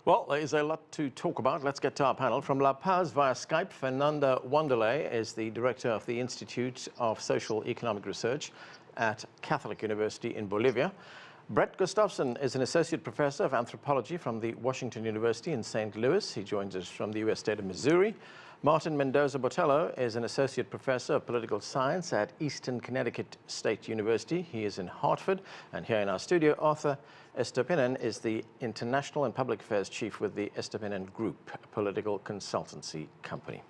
Well, there is a lot to talk about. Let's get to our panel. From La Paz via Skype, Fernanda Wanderley is the director of the Institute of Social Economic Research at Catholic University in Bolivia. Bret Gustafson is an associate professor of anthropology from the Washington University in St. Louis. He joins us from the U.S. state of Missouri. Martin Mendoza-Botelho is an associate professor of political science at Eastern Connecticut State University. He is in Hartford. And here in our studio, Arthur Estopinan is the international and public affairs chief with the Estopinan Group, a political consultancy company.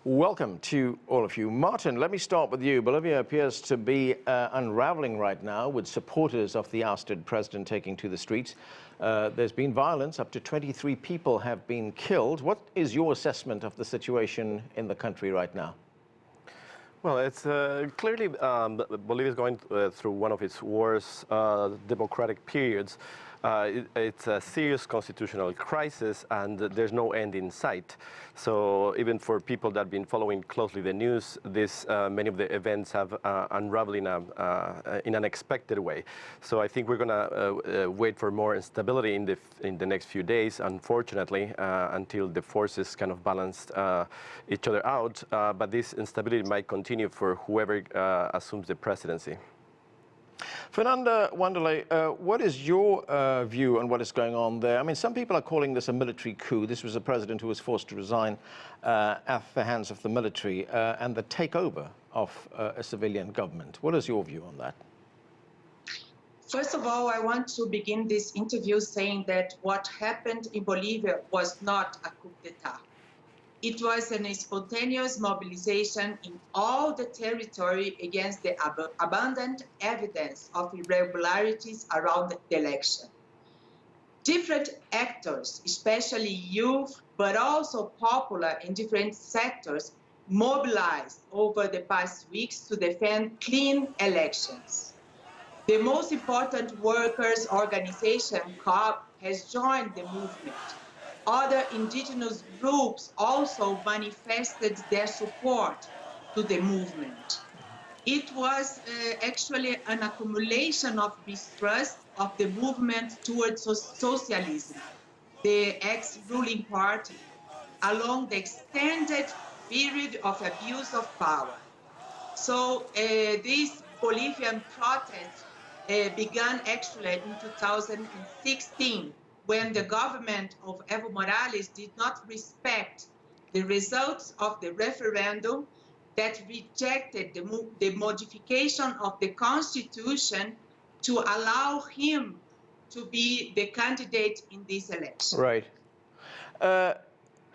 Welcome to all of you. Martin, let me start with you. Bolivia appears to be unraveling right now with supporters of the ousted president taking to the streets. There's been violence. Up to 23 people have been killed. What is your assessment of the situation in the country right now? Well, it's clearly Bolivia is going through one of its worst democratic periods. It's a serious constitutional crisis, and there's no end in sight. So even for people that have been following closely the news, many of the events have unraveled in an unexpected way. So I think we're going to wait for more instability in the next few days, unfortunately, until the forces kind of balance each other out. But this instability might continue for whoever assumes the presidency. Fernanda Wanderley, what is your view on what is going on there? I mean, some people are calling this a military coup. This was a president who was forced to resign at the hands of the military and the takeover of a civilian government. What is your view on that? First of all, I want to begin this interview saying that what happened in Bolivia was not a coup d'etat. It was a spontaneous mobilization in all the territory against the abundant evidence of irregularities around the election. Different actors, especially youth, but also popular in different sectors, mobilized over the past weeks to defend clean elections. The most important workers' organization, COP, has joined the movement. Other indigenous groups also manifested their support to the movement. It was actually an accumulation of distrust of the movement towards socialism, the ex-ruling party, along the extended period of abuse of power. So this Bolivian protest began actually in 2016, when the government of Evo Morales did not respect the results of the referendum that rejected the modification of the constitution to allow him to be the candidate in this election. Right.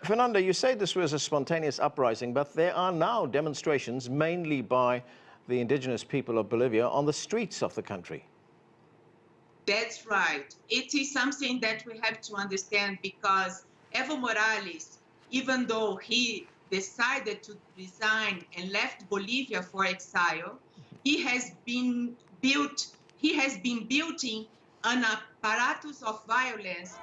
Fernanda, you say this was a spontaneous uprising, but there are now demonstrations, mainly by the indigenous people of Bolivia, on the streets of the country. That's right. It is something that we have to understand, because Evo Morales, even though he decided to resign and left Bolivia for exile, he has been building an apparatus of violence,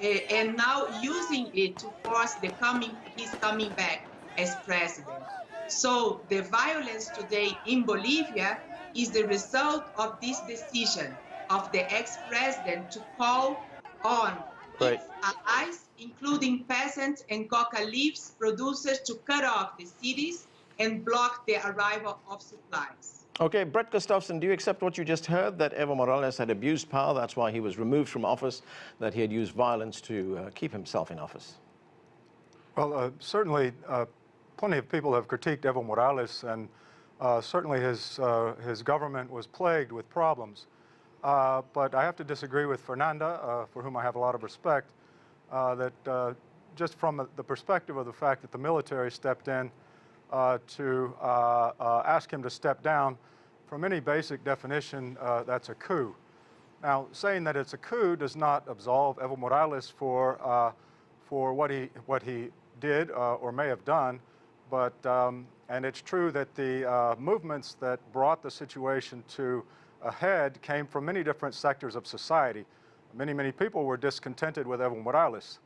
and now using it to force his coming back as president. So the violence today in Bolivia is the result of this decision of the ex-president to call on its allies, including peasants and coca leaves producers, to cut off the cities and block the arrival of supplies. Okay, Bret Gustafson, do you accept what you just heard, that Evo Morales had abused power, that's why he was removed from office, that he had used violence to keep himself in office? Well, certainly plenty of people have critiqued Evo Morales, and certainly his government was plagued with problems. But I have to disagree with Fernanda, for whom I have a lot of respect, that just from the perspective of the fact that the military stepped in to ask him to step down, from any basic definition, that's a coup. Now, saying that it's a coup does not absolve Evo Morales for what he did or may have done, but and it's true that the movements that brought the situation to ahead came from many different sectors of society. Many people were discontented with Evo Morales.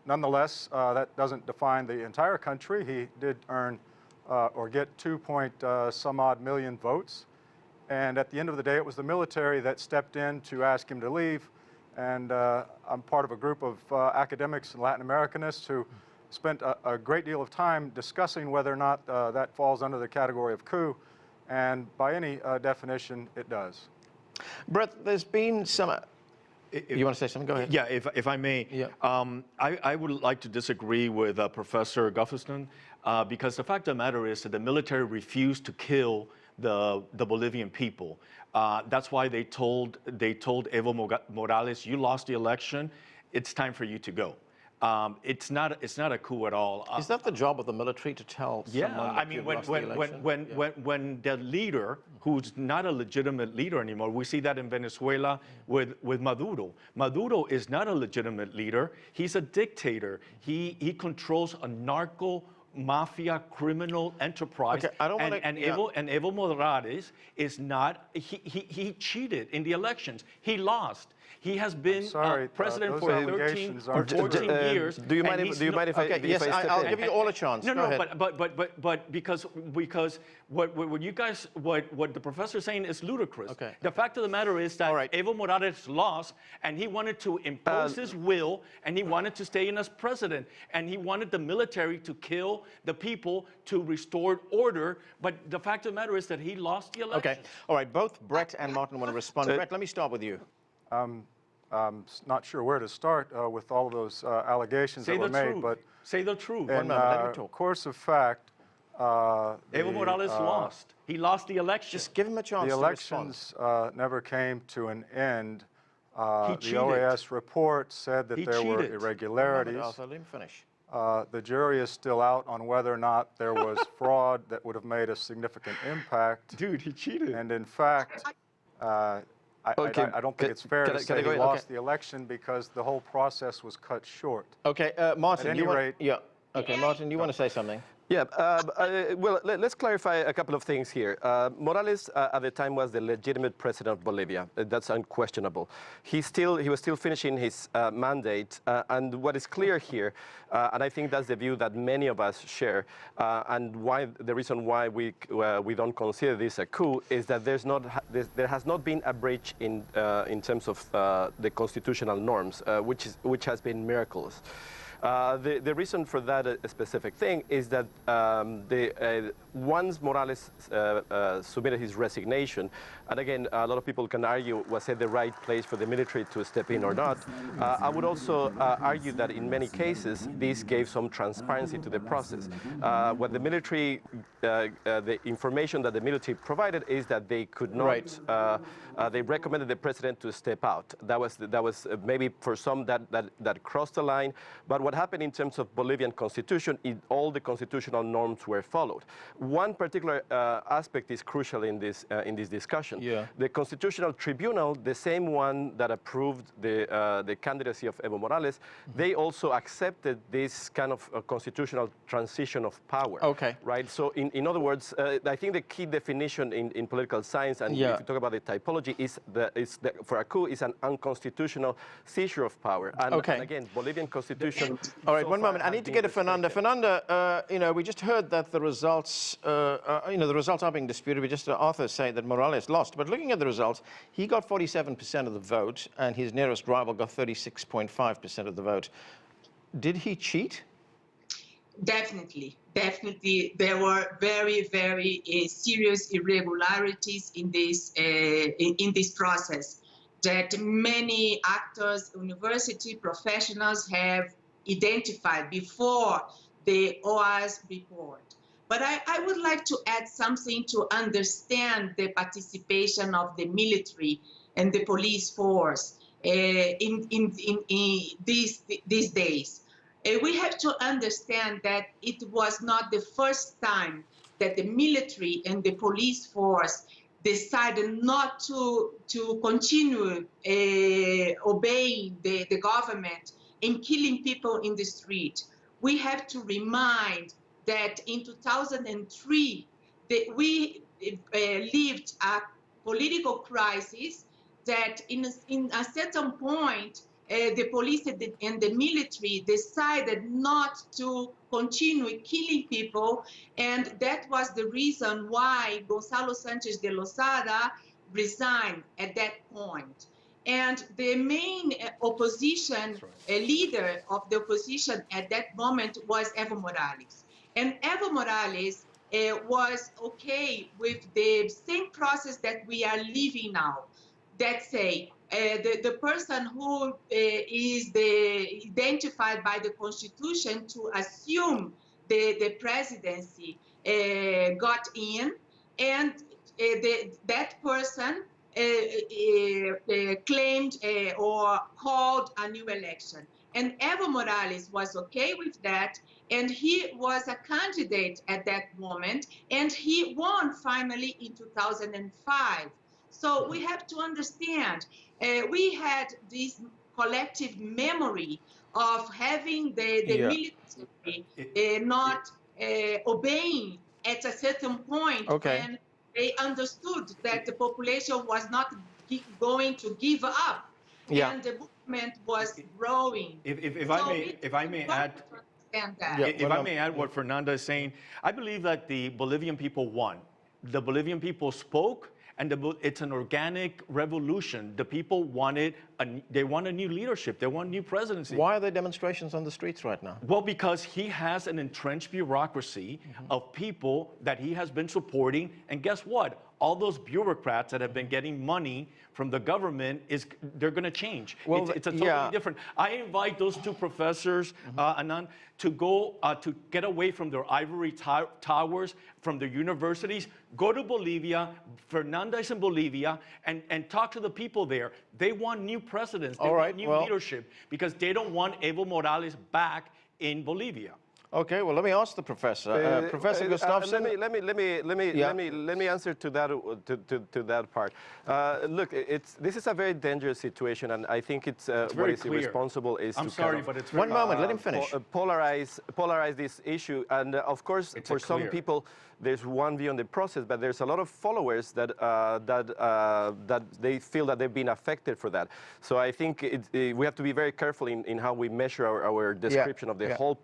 Nonetheless, that doesn't define the entire country. He did earn or get 2-some odd million votes. And at the end of the day, it was the military that stepped in to ask him to leave. And I'm part of a group of academics and Latin Americanists who spent a great deal of time discussing whether or not that falls under the category of coup. And by any definition, it does. Bret, there's been some... You want to say something? Go ahead. Yeah, if I may. Yeah. I would like to disagree with Professor Gustafson because the fact of the matter is that the military refused to kill the Bolivian people. That's why they told Evo Morales, you lost the election, it's time for you to go. It's not a coup at all. Is that the job of the military to tell someone that I mean, when the leader, who's not a legitimate leader anymore, we see that in Venezuela with Maduro. Maduro is not a legitimate leader. He's a dictator. He controls a narco mafia criminal enterprise. Okay, I don't want to... And Evo Morales is not... He cheated in the elections. He lost. He has been president for 13 or 14 years. Do you mind if I yes, step in? I'll give you all a chance. No, Go no, ahead. but because what you guys what the professor is saying is ludicrous. Okay. The fact of the matter is that Evo Morales lost, and he wanted to impose his will, and he wanted to stay in as president, and he wanted the military to kill the people to restore order. But the fact of the matter is that he lost the election. Okay. All right. Both Bret and Martin want to respond. Bret, let me start with you. I'm not sure where to start with all of those allegations that were made, but say the truth. in course of fact, Evo Morales lost. He lost the election. Just give him a chance the to elections never came to an end. He the cheated. OAS report said that there were cheated. irregularities. Arthur, let him finish. The jury is still out on whether or not there was fraud that would have made a significant impact. Dude, he cheated. And in fact, I don't think it's fair to say he lost the election because the whole process was cut short. Okay, Martin, At any you want... rate... Yeah. Okay, Martin, you want to say something? Yeah, well, let's clarify a couple of things here. Morales at the time was the legitimate president of Bolivia. That's unquestionable. He was still finishing his mandate, and what is clear here, and I think that's the view that many of us share, and why the reason why we don't consider this a coup is that there has not been a breach in terms of the constitutional norms, which has been miraculous. The reason for that specific thing is that once Morales submitted his resignation, and again, a lot of people can argue, was it the right place for the military to step in or not? I would also argue that in many cases, this gave some transparency to the process. What the military, the information that the military provided is that they could not, they recommended the president to step out. That was maybe for some that crossed the line, but what happened in terms of Bolivian constitution, all the constitutional norms were followed. One particular aspect is crucial in this discussion. Yeah. The Constitutional Tribunal, the same one that approved the candidacy of Evo Morales, they also accepted this kind of constitutional transition of power. Okay. Right. So in other words, I think the key definition in political science, and if you talk about the typology, is for a coup is an unconstitutional seizure of power. And again, Bolivian constitution. All right, one moment. I need to get to Fernanda. Fernanda, we just heard that the results, the results are being disputed. We just Arthur saying that Morales lost. But looking at the results, he got 47% of the vote, and his nearest rival got 36.5% of the vote. Did he cheat? Definitely. Definitely. There were very, very serious irregularities in this process that many actors, university professionals have identified before the OAS report. But I would like to add something to understand the participation of the military and the police force in these days. We have to understand that it was not the first time that the military and the police force decided not to continue obeying the government and killing people in the street. We have to remind that in 2003, we lived a political crisis that in a certain point, the police and the military decided not to continue killing people, and that was the reason why Gonzalo Sanchez de Lozada resigned at that point. And the main opposition leader of the opposition at that moment was Evo Morales. And Evo Morales was okay with the same process that we are living now. That say, the person who is identified by the Constitution to assume the presidency got in, and that person claimed or called a new election. And Evo Morales was okay with that, and he was a candidate at that moment, and he won finally in 2005. So we have to understand, we had this collective memory of having the military not obeying at a certain point when they understood that the population was not going to give up, and the movement was growing. If I may add what Fernanda is saying, I believe that the Bolivian people won. The Bolivian people spoke, and it's an organic revolution. The people wanted, they want a new leadership. They want a new presidency. Why are there demonstrations on the streets right now? Well, because he has an entrenched bureaucracy of people that he has been supporting. And guess what? All those bureaucrats that have been getting money from the government, they're going to change. Well, it's a totally different. I invite those two professors, Anand, to go to get away from their ivory towers, from their universities, go to Bolivia. Fernanda is in Bolivia, and talk to the people there. They want new presidents. They want new leadership, because they don't want Evo Morales back in Bolivia. Okay, well, let me ask the professor. Professor Gustafson. Let me answer to that part. Look, this is a very dangerous situation, and I think it's what is irresponsible is I'm to sorry, kind of, but it's one moment. Let him finish. Polarize this issue, and of course, for some people, there's one view on the process, but there's a lot of followers that they feel that they've been affected for that. So I think we have to be very careful in how we measure our description of the whole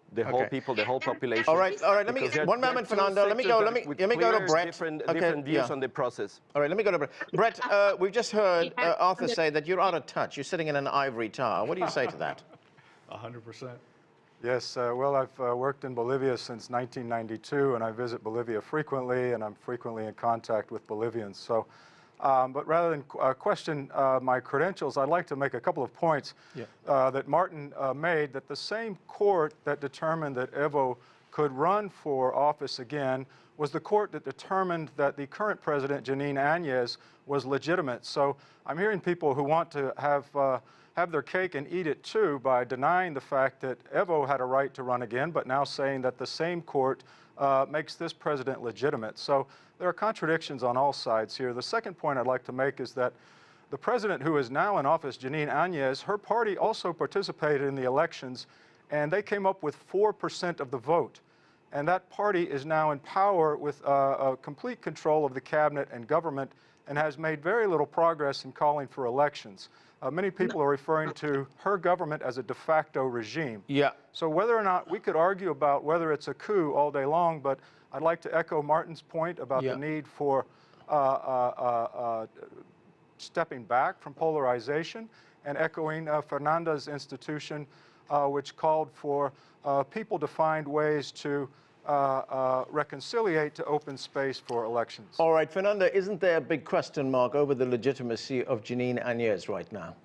people, the whole population. All right. Let me one moment, Fernando. Let me go to Bret. Different views on the process. All right, let me go to Bret. Bret, we've just heard Arthur say that you're out of touch. You're sitting in an ivory tower. What do you say to that? 100%. Yes, well, I've worked in Bolivia since 1992, and I visit Bolivia frequently, and I'm frequently in contact with Bolivians. So, but rather than question my credentials, I'd like to make a couple of points that Martin made, that the same court that determined that Evo could run for office again was the court that determined that the current president, Jeanine Áñez, was legitimate. So I'm hearing people who want to have their cake and eat it too by denying the fact that Evo had a right to run again, but now saying that the same court makes this president legitimate. So there are contradictions on all sides here. The second point I'd like to make is that the president who is now in office, Jeanine Áñez, her party also participated in the elections, and they came up with 4% of the vote. And that party is now in power with complete control of the cabinet and government, and has made very little progress in calling for elections. Many people are referring to her government as a de facto regime. So whether or not, we could argue about whether it's a coup all day long, but I'd like to echo Martin's point about the need for stepping back from polarization, and echoing Fernanda's institution, which called for people to find ways to reconciliate to open space for elections. All right, Fernanda, isn't there a big question mark over the legitimacy of Jeanine Áñez right now?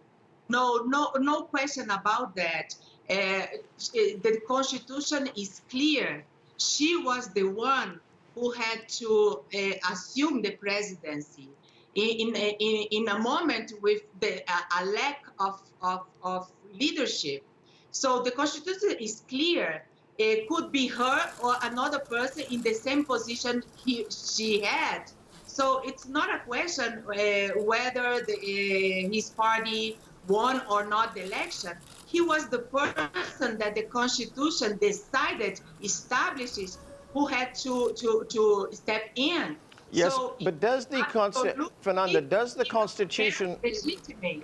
No question about that. The Constitution is clear. She was the one who had to assume the presidency in a moment with a lack of leadership. So the Constitution is clear. It could be her or another person in the same position she had. So it's not a question whether his party won or not the election. He was the person that the Constitution decided establishes who had to step in. Yes, so but does the Fernanda, does the Constitution?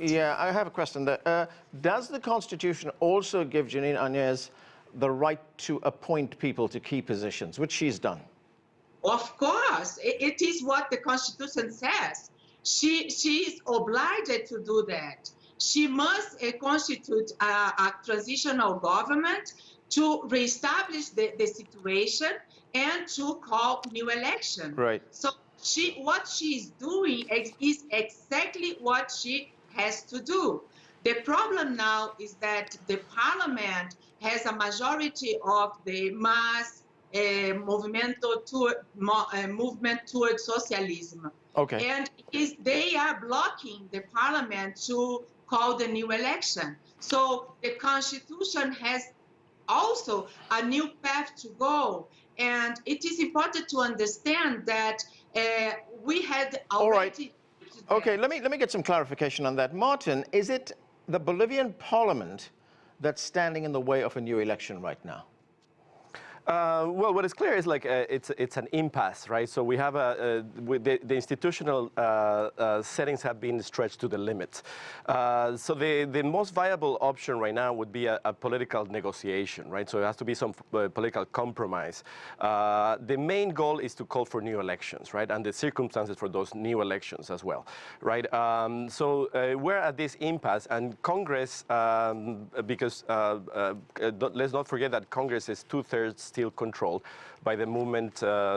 Yeah, I have a question there. Does the Constitution also give Jeanine Áñez the right to appoint people to key positions, which she's done? Of course, it is what the Constitution says. She is obliged to do that. she must constitute a transitional government to reestablish the situation and to call new election. Right. So what she is doing is exactly what she has to do. The problem now is that the parliament has a majority of the mass movement towards socialism. Okay. And they are blocking the parliament to call the new election. So the constitution has also a new path to go. And it is important to understand that we had already... All right. Okay, let me get some clarification on that. Martin, is it the Bolivian parliament that's standing in the way of a new election right now? Well, what is clear is like it's an impasse, right? So we have the institutional settings have been stretched to the limit. So the most viable option right now would be a political negotiation, right? So it has to be some political compromise. The main goal is to call for new elections, right? And the circumstances for those new elections as well, right? So we're at this impasse, and Congress, because let's not forget that Congress is 2/3 still controlled by the movement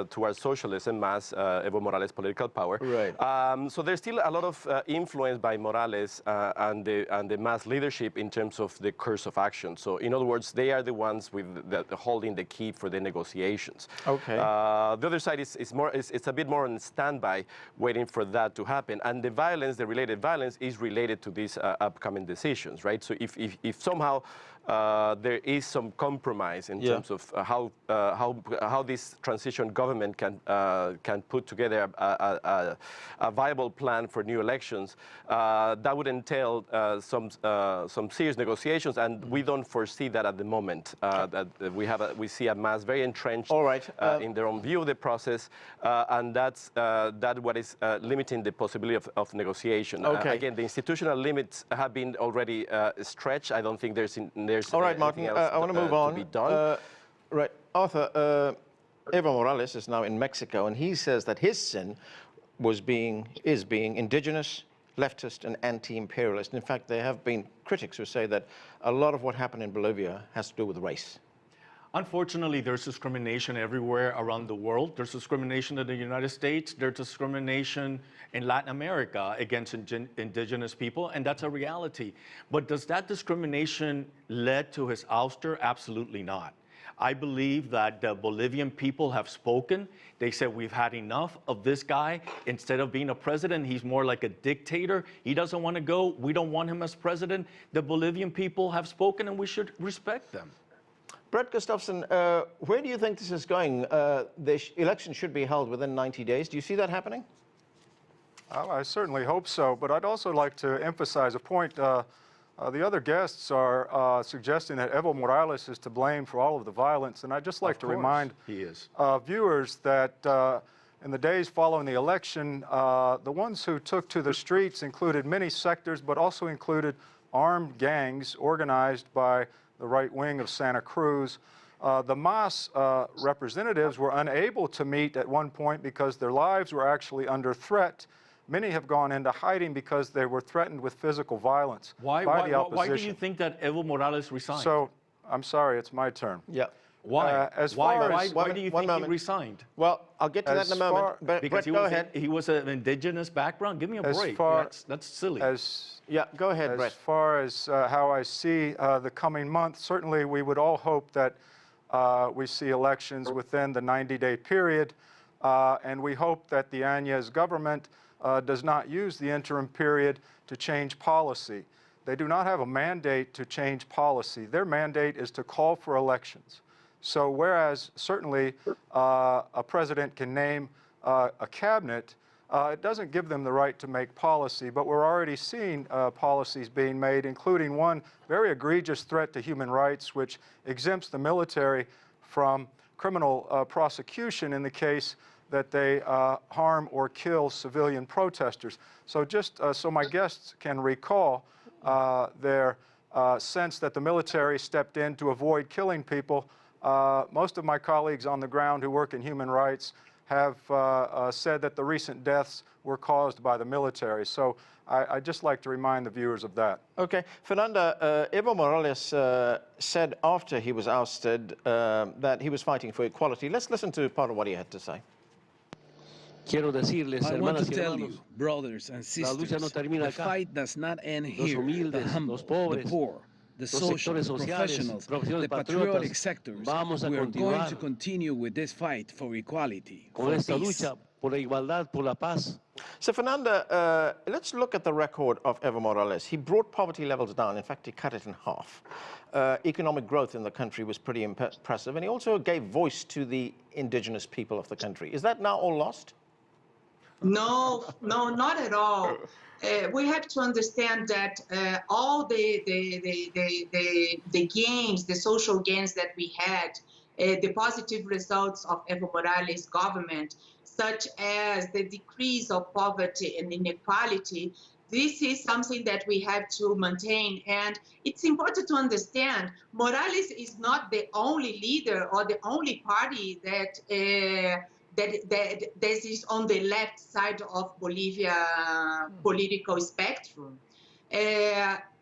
towards socialism, mass Evo Morales' political power. Right. So there's still a lot of influence by Morales and the mass leadership in terms of the course of action. So in other words, they are the ones with holding the key for the negotiations. Okay. The other side is a bit more on standby, waiting for that to happen. And the violence, the related violence, is related to these upcoming decisions, right? So if somehow there is some compromise in terms of how this transition government can put together a viable plan for new elections, that would entail some serious negotiations, and we don't foresee that at the moment. That we see a mass very entrenched in their own view of the process, and that's what is limiting the possibility of negotiation. Again, the institutional limits have been already stretched. I don't think there's all right, Martin, I want to move on. To be done. Right, Arthur, Evo Morales is now in Mexico, and he says that his sin is being indigenous, leftist, and anti-imperialist. In fact, there have been critics who say that a lot of what happened in Bolivia has to do with race. Unfortunately, there's discrimination everywhere around the world. There's discrimination in the United States. There's discrimination in Latin America against indigenous people, and that's a reality. But does that discrimination lead to his ouster? Absolutely not. I believe that the Bolivian people have spoken. They said, we've had enough of this guy. Instead of being a president, he's more like a dictator. He doesn't want to go. We don't want him as president. The Bolivian people have spoken, and we should respect them. Bret Gustafson, where do you think this is going? The election should be held within 90 days. Do you see that happening? I certainly hope so, but I'd also like to emphasize a point. The other guests are suggesting that Evo Morales is to blame for all of the violence, and I'd just like to remind viewers that in the days following the election, the ones who took to the streets included many sectors, but also included armed gangs organized by the right wing of Santa Cruz. The MAS representatives were unable to meet at one point because their lives were actually under threat. Many have gone into hiding because they were threatened with physical violence by the opposition. Why do you think that Evo Morales resigned? So, I'm sorry, it's my turn. Yeah. Why? Why do you think he resigned? Well, I'll get to that in a moment. But because Bret, go ahead. He was an indigenous background. Give me a break. That's silly. Yeah, go ahead, Bret. As far as how I see the coming month, certainly we would all hope that we see elections within the 90-day period, and we hope that the Áñez government does not use the interim period to change policy. They do not have a mandate to change policy. Their mandate is to call for elections. So whereas certainly a president can name a cabinet, it doesn't give them the right to make policy, but we're already seeing policies being made, including one very egregious threat to human rights, which exempts the military from criminal prosecution in the case that they harm or kill civilian protesters. So just so my guests can recall their sense that the military stepped in to avoid killing people, most of my colleagues on the ground who work in human rights have said that the recent deaths were caused by the military. So I'd just like to remind the viewers of that. Okay. Fernanda, Evo Morales said after he was ousted that he was fighting for equality. Let's listen to part of what he had to say. I want to tell you, brothers and sisters, the fight does not end here. The humble, the poor, the social, professionals, the patriotic sectors, we are going to continue with this fight for equality, for peace. So, Fernanda, let's look at the record of Evo Morales. He brought poverty levels down. In fact, he cut it in half. Economic growth in the country was pretty impressive, and he also gave voice to the indigenous people of the country. Is that now all lost? No, not at all. We have to understand that all the gains, the social gains that we had, the positive results of Evo Morales' government, such as the decrease of poverty and inequality, this is something that we have to maintain. And it's important to understand Morales is not the only leader or the only party that this is on the left side of Bolivia political spectrum.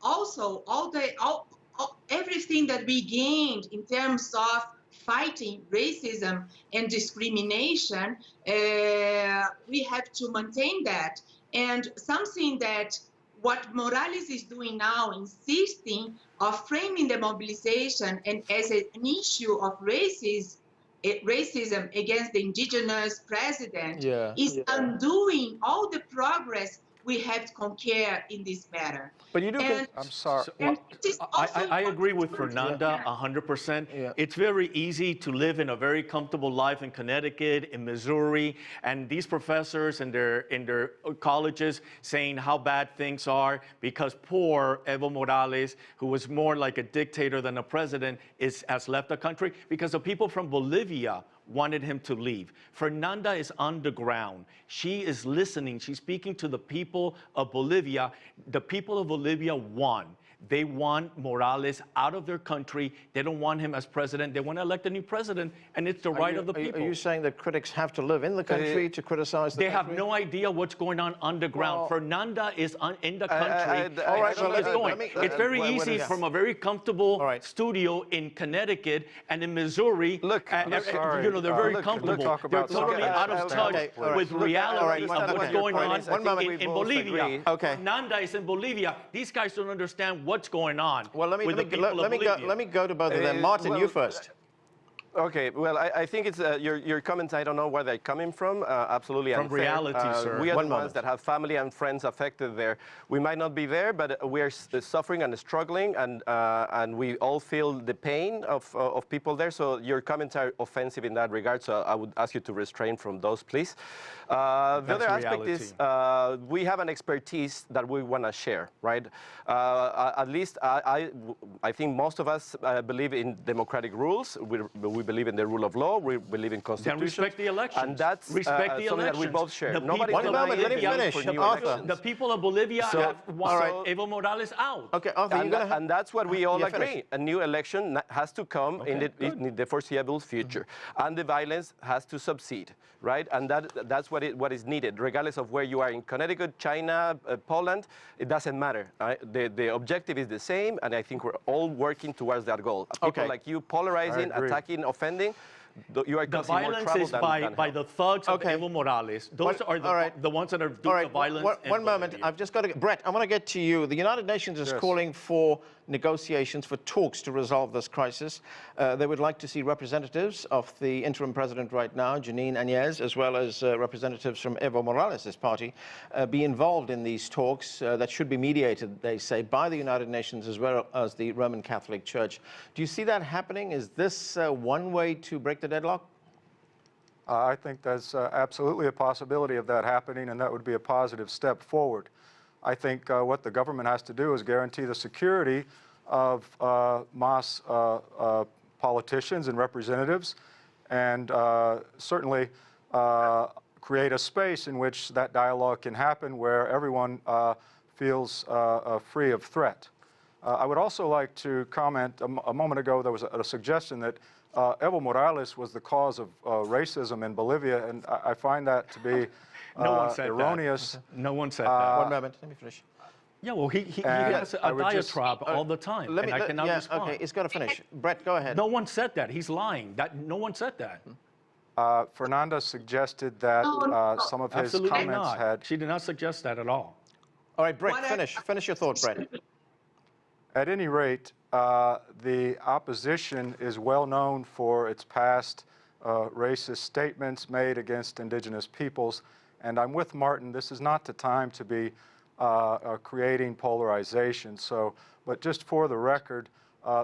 Also, everything that we gained in terms of fighting racism and discrimination, we have to maintain that. And something that what Morales is doing now, insisting of framing the mobilization and as an issue of racism against the indigenous president is undoing all the progress we have conquered in this matter. But you do. I'm sorry. I agree with Fernanda 100%. Yeah. It's very easy to live in a very comfortable life in Connecticut, in Missouri, and these professors in their colleges saying how bad things are because poor Evo Morales, who was more like a dictator than a president, has left the country because the people from Bolivia wanted him to leave. Fernanda is on the ground. She is listening. She's speaking to the people of Bolivia. The people of Bolivia won. They want Morales out of their country. They don't want him as president. They want to elect a new president, and it's the right of the people. Are you saying that critics have to live in the country to criticize the country? They have no idea what's going on underground. Well, Fernanda is in the country. All right, so well, it's going. It's very easy from a very comfortable studio in Connecticut and in Missouri. Look, you know, they're very comfortable. They're totally out of touch with reality of what's going on in Bolivia. Okay. Fernanda is in Bolivia. These guys don't understand what's going on. Well, let me go to both of them. Martin, you first. Okay, well, I think it's your comments. I don't know where they're coming from. Absolutely from unfair. reality, sir. We are the ones that have family and friends affected there. We might not be there, but we are suffering and struggling, and we all feel the pain of people there. So your comments are offensive in that regard. So I would ask you to restrain from those, please. The other aspect is we have an expertise that we want to share, right? At least I think most of us believe in democratic rules. We believe in the rule of law. We believe in constitution. Then respect the elections. And that's something that we both share. One moment, let me finish. The people of Bolivia want Evo Morales out. Okay, Arthur, and that's what we all agree. A new election has to come in the foreseeable future. And the violence has to subside, right? And that's what is needed, regardless of where you are in Connecticut, China, Poland. It doesn't matter. Right? The objective is the same, and I think we're all working towards that goal. People like you polarizing, attacking, offending. You are the violence is by the thugs of Evo Morales. Those are the ones that are doing the violence. One moment. I've just got to get Bret. I want to get to you. The United Nations is calling for negotiations, for talks to resolve this crisis. They would like to see representatives of the interim president right now, Janine Áñez, as well as representatives from Evo Morales' party, be involved in these talks that should be mediated, they say, by the United Nations as well as the Roman Catholic Church. Do you see that happening? Is this one way to break the deadlock? I think there's absolutely a possibility of that happening, and that would be a positive step forward. I think what the government has to do is guarantee the security of MAS politicians and representatives, and certainly create a space in which that dialogue can happen where everyone feels free of threat. I would also like to comment, a moment ago there was a suggestion that Evo Morales was the cause of racism in Bolivia, and I find that to be No one said erroneous. that. No one said that. One moment, let me finish. Yeah, well, he has a diatribe all the time, Let me, and I cannot respond. Okay, he's got to finish. Brett, go ahead. No one said that. He's lying. No one said that. Fernanda suggested that some of his Absolutely comments not. had... She did not suggest that at all. All right, Brett, finish your thought, Brett. At any rate, the opposition is well known for its past racist statements made against indigenous peoples, and I'm with Martin. This is not the time to be creating polarization. But just for the record,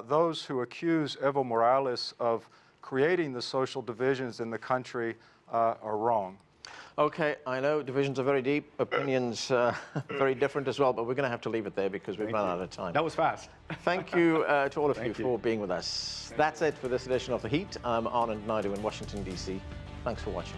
those who accuse Evo Morales of creating the social divisions in the country are wrong. Okay, I know divisions are very deep, opinions very different as well, but we're going to have to leave it there because we've run out of time. That was fast. Thank you to all of you for being with us. That's it for this edition of The Heat. I'm Anand Naidu in Washington, D.C. Thanks for watching.